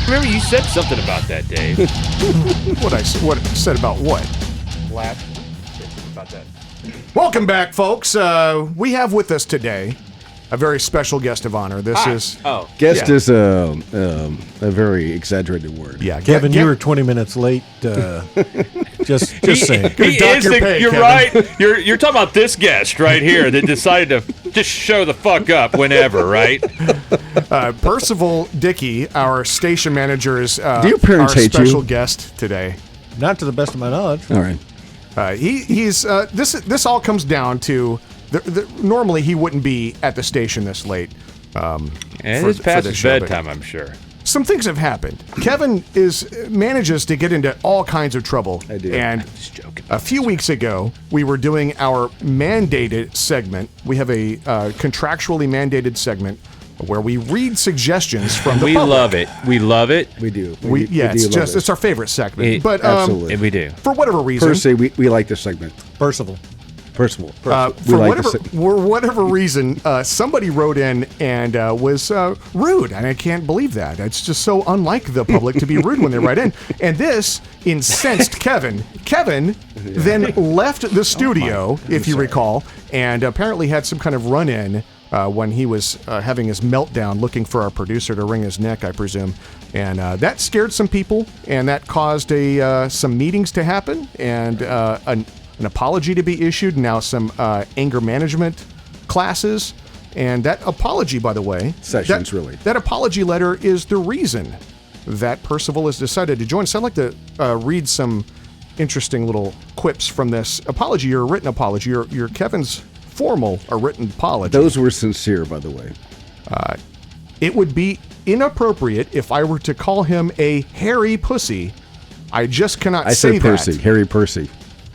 remember you said something about that, Dave. What said about what? Laugh. About that. Welcome back, folks. We have with us today a very special guest of honor. This is guest is a very exaggerated word. Yeah, Kevin, you were 20 minutes late. Just saying. You're right. You're talking about this guest right here that decided to just show the fuck up whenever, right? Percival Dickey, our station manager, is Do your parents our hate special you? guest today. Not to the best of my knowledge. All right. He's this all comes down to normally he wouldn't be at the station this late. And it's past his bedtime, I'm sure. Some things have happened. Kevin manages to get into all kinds of trouble. I do. And I'm just joking. a few weeks ago, we were doing our mandated segment. We have a contractually mandated segment where we read suggestions from the We public. love it. We love it. We do. It's our favorite segment. But absolutely. And we do. for whatever reason, Percy, we like this segment. Percival. Percival. for whatever reason, somebody wrote in and was rude, and I can't believe that. It's just so unlike the public to be rude when they write in. And this incensed Kevin. Kevin then left the studio, if you recall, and apparently had some kind of run-in when he was having his meltdown, looking for our producer to wring his neck, I presume. And that scared some people, and that caused some meetings to happen, and an apology to be issued, now some anger management classes. And that apology, by the way, Sessions, that apology letter is the reason that Percival has decided to join. So I'd like to read some interesting little quips from this apology, your written apology, your Kevin's formal written apology. Those were sincere, by the way. It would be inappropriate if I were to call him a hairy pussy. I just cannot say said Percy, that. Harry Percy.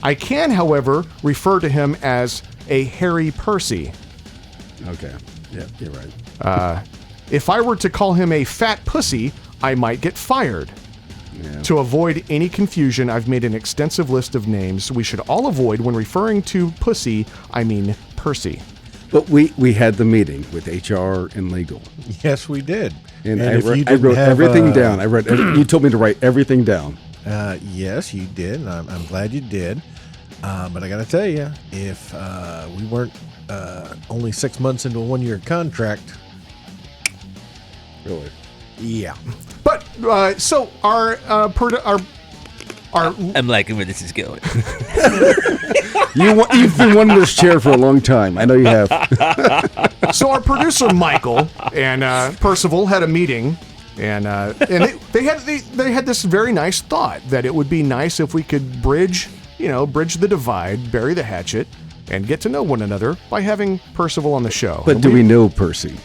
I can, however, refer to him as a hairy Percy. Okay. Yeah, you're right. If I were to call him a fat pussy, I might get fired. Yeah. To avoid any confusion, I've made an extensive list of names we should all avoid when referring to pussy. I mean Percy. But we had the meeting with HR and legal. Yes, we did. And if you I didn't wrote have, everything down. You told me to write everything down. Yes, you did. And I'm glad you did. But I got to tell you, if we weren't only 6 months into a 1-year contract. Really? Yeah. But so our I'm liking where this is going. You've been wanting this chair for a long time. I know you have. So our producer Michael and Percival had a meeting, and they had this very nice thought that it would be nice if we could bridge the divide, bury the hatchet, and get to know one another by having Percival on the show. But do we know Percy?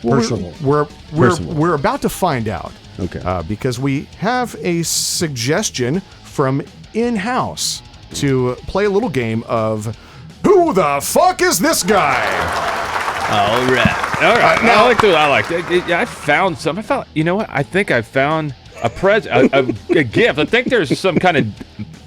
Percival. We're about to find out. Okay. Because we have a suggestion from in-house to play a little game of Who the Fuck Is This Guy? All right. now- I like that. I found some. You know what? I think I found a gift. I think there's some kind of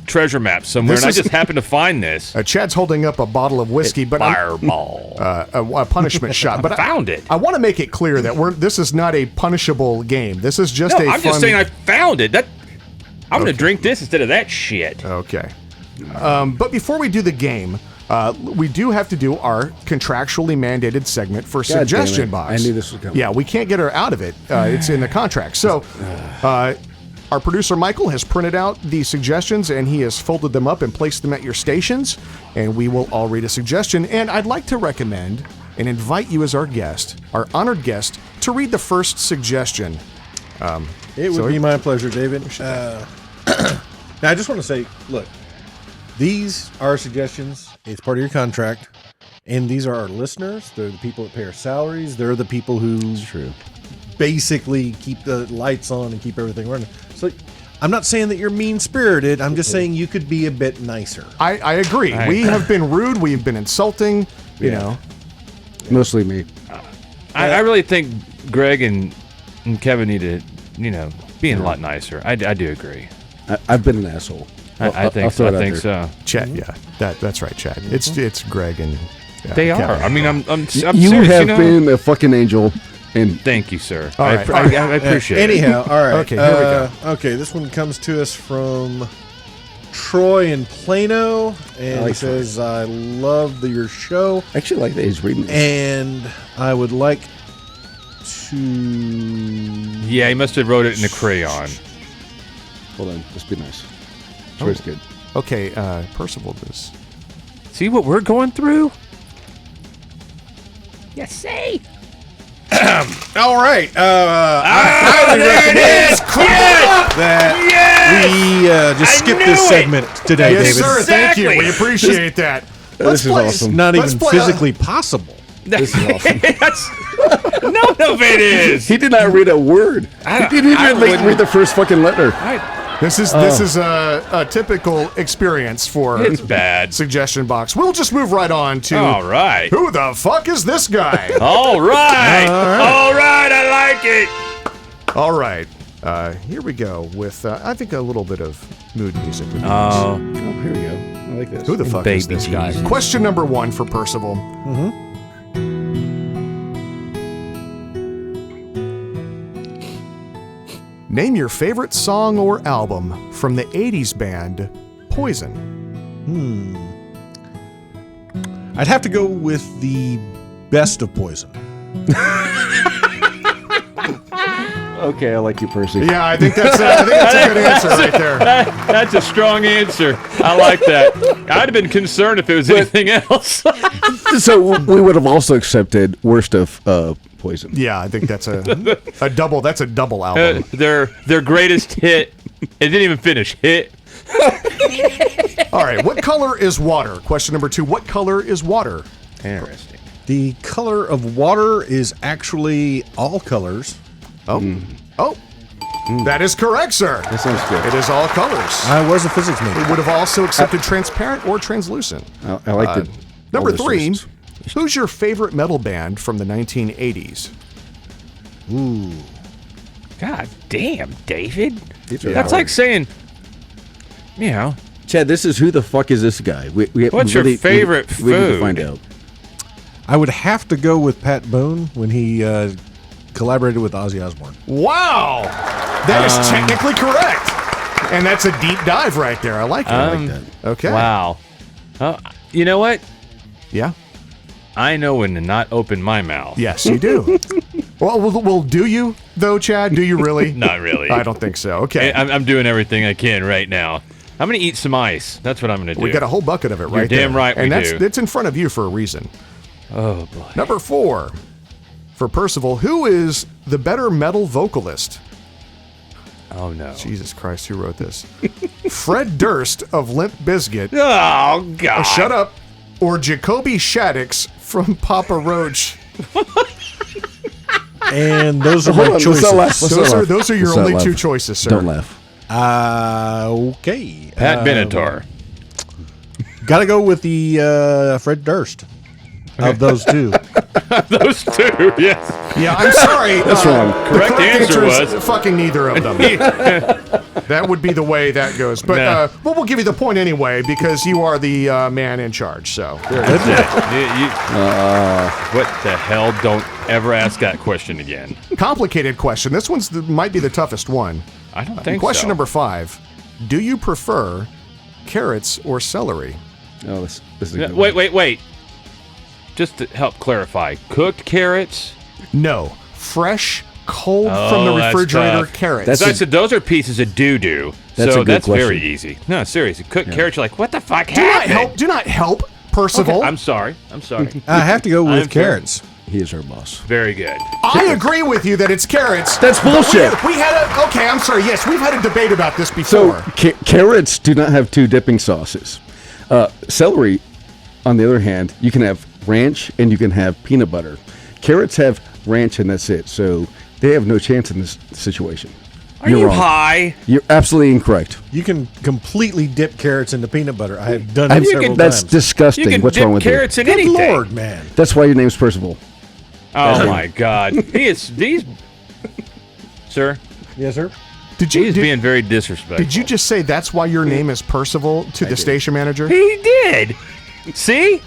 treasure map somewhere, and I just happened to find this. Chad's holding up a bottle of whiskey, but Fireball. a punishment shot. But I found it. I want to make it clear that this is not a punishable game. This is just No, a I'm just fun- saying I found it. I'm going to drink this instead of that shit. Okay. But before we do the game, we do have to do our contractually mandated segment for God damn Suggestion it. Box. I knew this was coming. Yeah, we can't get her out of it. It's in the contract. So our producer Michael has printed out the suggestions, and he has folded them up and placed them at your stations, and we will all read a suggestion. And I'd like to recommend and invite you as our guest, our honored guest, to read the first suggestion. It would be my pleasure, David. Now, I just want to say, look, these are suggestions. It's part of your contract. And these are our listeners. They're the people that pay our salaries. They're the people who basically keep the lights on and keep everything running. So I'm not saying that you're mean-spirited. I'm just saying you could be a bit nicer. I agree. We have been rude. We've been insulting, you know. Mostly me. I really think Greg and Kevin need to, be a lot nicer. I do agree. I've been an asshole. I think so. Chad, yeah, that's right, Chad. It's Greg and They are. Kevin. I mean, I'm You serious, have been a fucking angel, And Thank you, sir. All I, right. I appreciate it. Anyhow, all right. Okay, here we go. Okay, this one comes to us from Troy in Plano, and he says, "I love your show, I actually like that he's reading this. and I would like to." Yeah, he must have wrote it in a crayon. Hold on, just be nice. Troy's good. Okay, Percival does. See what we're going through? All right. There it is! That we just skip this knew it! segment today, Yes, David. sir. Thank you. Exactly. We appreciate that. This is play- awesome. Not Let's even play physically possible. This is awesome. That's, none of it is. He did not read a word. He didn't even read the first fucking letter. This is a typical experience for It's bad. suggestion box. We'll just move right on to All right. who the fuck is this guy? All right. All right. I like it. All right. Here we go with I think a little bit of mood music. Would be Oh, here we go. I like this. Who the fuck is Baby this guy? Jesus. Question number 1 for Percival. Name your favorite song or album from the 80s band Poison. I'd have to go with the best of Poison. Okay, I like you, Percy. Yeah, I think that's a good answer right there. That's a strong answer. I like that. I'd have been concerned if it was anything else. So we would have also accepted worst of Poison. Yeah, I think that's a double. That's a double album. Their greatest hit. It didn't even finish. Hit. All right, what color is water? Question number 2. What color is water? Interesting. The color of water is actually all colors. Oh, that is correct, sir. That sounds good. It is all colors. I was a physics major. It would have also accepted transparent or translucent. I like the Number all those 3, lists. who's your favorite metal band from the 1980s? God damn, David. These are That's hard. like saying, you know, Chad, this is who the fuck is this guy? What's your favorite we need to food? find out. I would have to go with Pat Boone when he collaborated with Ozzy Osbourne. Wow, that is technically correct, and that's a deep dive right there. I like it. I like that. Okay. wow. You know what? Yeah. I know when to not open my mouth. Yes, you do. well, do you though, Chad? Do you really? Not really. I don't think so. Okay. I'm doing everything I can right now. I'm going to eat some ice. That's what I'm going to do. We got a whole bucket of it right there. damn right we and do. that's in front of you for a reason. Oh, boy. Number 4, for Percival, who is the better metal vocalist? Oh, no. Jesus Christ, who wrote this? Fred Durst of Limp Bizkit. Oh, God. Shut up. Or Jacoby Shaddix from Papa Roach. And those are Hold my on, choices. let's not laugh. Let's not laugh. Those are your Let's not only laugh. 2 choices, sir. Don't laugh. Okay. Pat Benatar. Got to go with the Fred Durst of those two. Those two, yes. Yeah, I'm sorry. That's wrong. The Correct answer is was- fucking neither of them. That would be the way that goes. But Nah. we'll give you the point anyway because you are the man in charge. So there you go. What the hell? Don't ever ask that question again. Complicated question. This one's might be the toughest one. I don't think Question so. number 5. Do you prefer carrots or celery? Oh, this is a Yeah, good one. wait. Just to help clarify, cooked carrots? No. Fresh, cold Oh, from the that's refrigerator tough. carrots. That's So I a- said those are pieces of doo-doo. That's So a good that's very question. easy. No, seriously. Cooked carrots, you're like, what the fuck do not happened? help, Percival. Okay, I'm sorry. I have to go I'm with carrots. He is our boss. Very good. I agree with you that it's carrots. That's but bullshit. We had a okay. I'm sorry. Yes, we've had a debate about this So before. carrots do not have 2 dipping sauces. Celery, on the other hand, you can have ranch and you can have peanut butter. Carrots have ranch and that's it. So they have no chance in this situation. Are you wrong. high? You're absolutely incorrect. You can completely dip carrots into peanut butter. I have done I- it several that's times. disgusting. You can What's dip wrong with carrots in Good anything. Lord, man. you? That's why your name's Percival. Oh my God. These. Sir, Yes, sir. Did he's being very disrespectful. Did you just say that's why your name is Percival to the station manager? He did. See?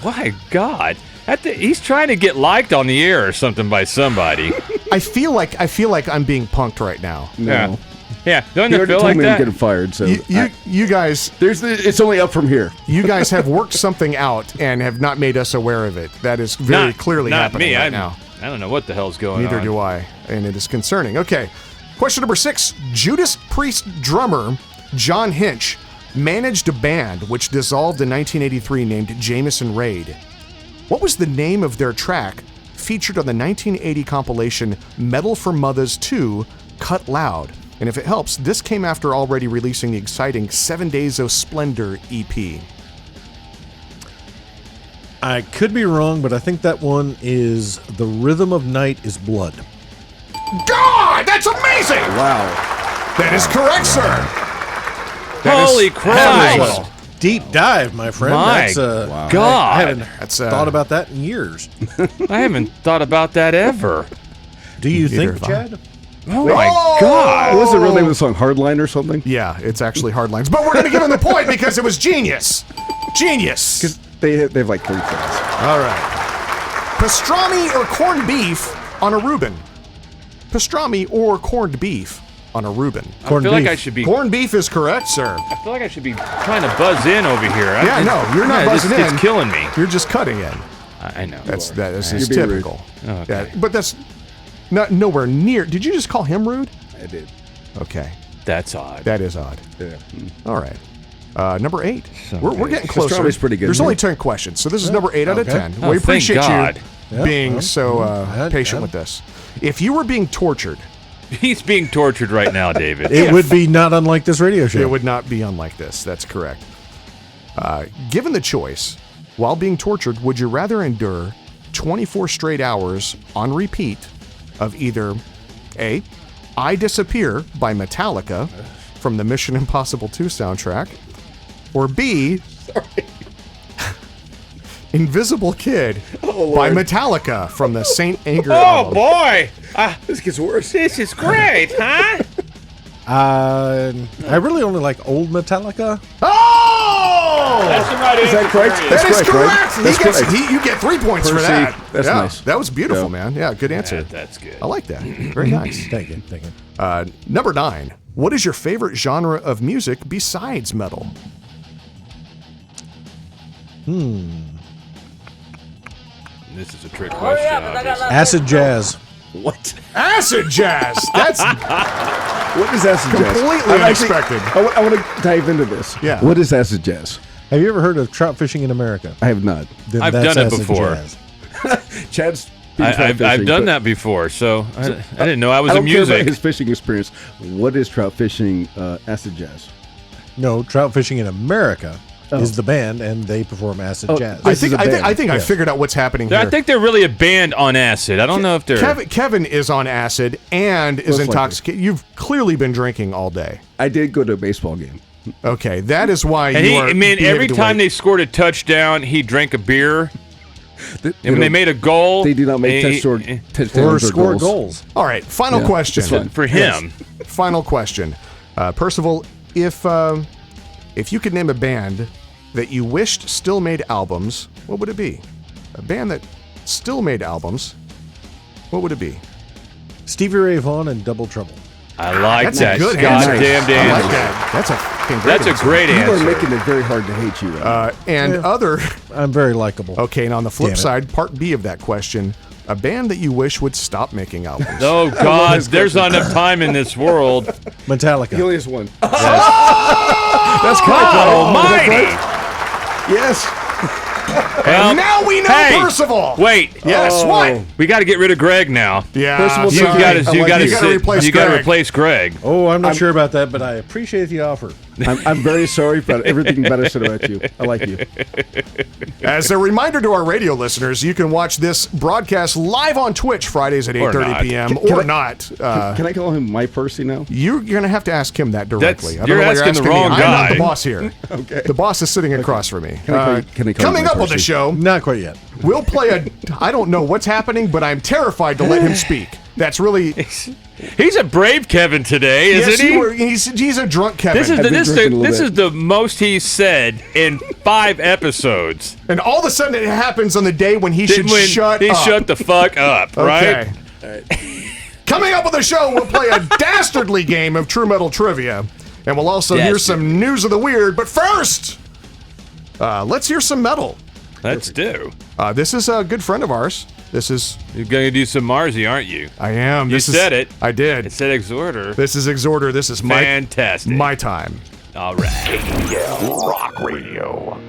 My God. He's trying to get liked on the air or something by somebody. I feel like I'm being punked right now. No. Yeah, don't You you already feel told like me I'm that? getting fired, so You guys, it's only up from here. you guys have worked something out and have not made us aware of it. That is very clearly not happening me. right now. I don't know what the hell's going Neither on. do I, and it is concerning. Okay, question number 6. Judas Priest drummer John Hinch managed a band which dissolved in 1983 named Jameson Raid. What was the name of their track featured on the 1980 compilation Metal for Mothers 2, Cut Loud? And if it helps, this came after already releasing the exciting 7 Days of Splendor E EP. I could be wrong, but I think that one is The Rhythm of Night is Blood. God, that's amazing! Wow. That is correct, sir. Holy That Christ! was a deep dive, my friend. My That's, God. I haven't That's, thought about that in years. I haven't thought about that ever. Do you Neither think, have I. Chad? Oh my God! What was the real name of the song? Hardline or something? Yeah, it's actually Hardlines. But we're going to give him the point because it was genius. Genius. Because they have like 3 friends. All right. Pastrami or corned beef on a Reuben? Pastrami or corned beef on a Reuben? I feel like I should be. Corned beef is correct, sir. I feel like I should be trying to buzz in over here. Yeah, no, you're not buzzing in. It's killing me. You're just cutting in. I know. That is You're being rude. typical. Okay. Yeah, but that's not nowhere near. Did you just call him rude? I did. Okay, That's odd. that is odd. Yeah. All right. Number 8. So We're getting closer. Pastrami's pretty good, There's isn't only it? 10 questions, so this is number 8 out of Okay. 10. Oh, we thank appreciate God. you being well, so patient with this. If you were being tortured, He's being tortured right now, David. It would be not unlike this radio show. it would not be unlike this. That's correct. Given the choice, while being tortured, would you rather endure 24 straight hours on repeat of either A, I Disappear by Metallica from the Mission Impossible 2 soundtrack, or B, Invisible Kid by Metallica from the Saint Anger album? boy! This gets worse. This is great, huh? I really only like old Metallica. Oh! That's the right Is that correct? That is That's correct. right? That's correct. You get 3 points for Percy, that. that's Yeah, nice. That was beautiful, Yeah. man. Yeah, good answer. That's good. I like that. Very nice. Thank you. Number 9. What is your favorite genre of music besides metal? This is a trick question. Obviously. Acid jazz. What? Acid jazz. That's What is acid jazz? Completely I'm actually- unexpected. I want to dive into this. Yeah. What is acid jazz? Have you ever heard of trout fishing in America? I have not. Then I've that's done it acid before. jazz. Chad's been trout I've fishing, done but that before, so I didn't know I was I a don't care about music. his fishing experience. What is trout fishing acid jazz? No, trout fishing in America is the band, and they perform acid jazz. I This think is a I think, band. I, think I Yes. figured out what's happening here. I think they're really a band on acid. I don't know if they're. Kevin is on acid and is Most likely. intoxicated. You've clearly been drinking all day. I did go to a baseball game. Okay, that is why And you are. I mean, every behaving the time way- they scored a touchdown, he drank a beer. They, And when they made a goal, They do not make he- touchdowns or or score goals. goals. All right, final Yeah, question it's fine. for him. Final question, Percival. If you could name a band that you wished still made albums, what would it be? A band that still made albums, what would it be? Stevie Ray Vaughan and Double Trouble. I like That's that. a good answer. Goddamn I like answer. that. That's a fucking great That's a answer. great You are answer. making it very hard to hate you. And other. I'm very likable. Okay, and on the flip Damn it. side, part B of that question, a band that you wish would stop making albums. Oh God, there's not enough time in this world. Metallica. he only has one. That's God Almighty! Yes. And now we know Hey, Percival. Wait. Yes, what? We got to get rid of Greg now. Yeah, Percival, You sorry. got I to. You like got you. to. You gotta replace You got to Greg. replace Greg. Oh, I'm not sure about that, but I appreciate the offer. I'm very sorry about everything bad I said about you. I like you. As a reminder to our radio listeners, you can watch this broadcast live on Twitch Fridays at 8:30 not. p.m. Can or I- not. Can I call him my Percy now? You're going to have to ask him that directly. That's- I don't you're know why asking the me. wrong I'm not the guy. boss here. Okay. The boss is sitting across from me. Can I call you Coming my up on the Percy? show, Not quite yet. we'll play a. I don't know what's happening, but I'm terrified to let him speak. That's really. He's a brave Kevin today, isn't Yes, he? he's a drunk Kevin. This is I've been drinking a little this bit. is the most he's said in 5 episodes. and all of a sudden it happens on the day when he should When shut he up. shut the fuck up, right? Okay. Coming up with the show, we'll play a dastardly game of True Metal Trivia. And we'll also hear some news of the weird. But first, let's hear some metal. Let's do. This is a good friend of ours. This is... You're going to do some Marzi, aren't you? I am. You This said is, it. I did. It said Exhorder. This is Exhorder. This is Fantastic. my time. All right. KDL Rock Radio.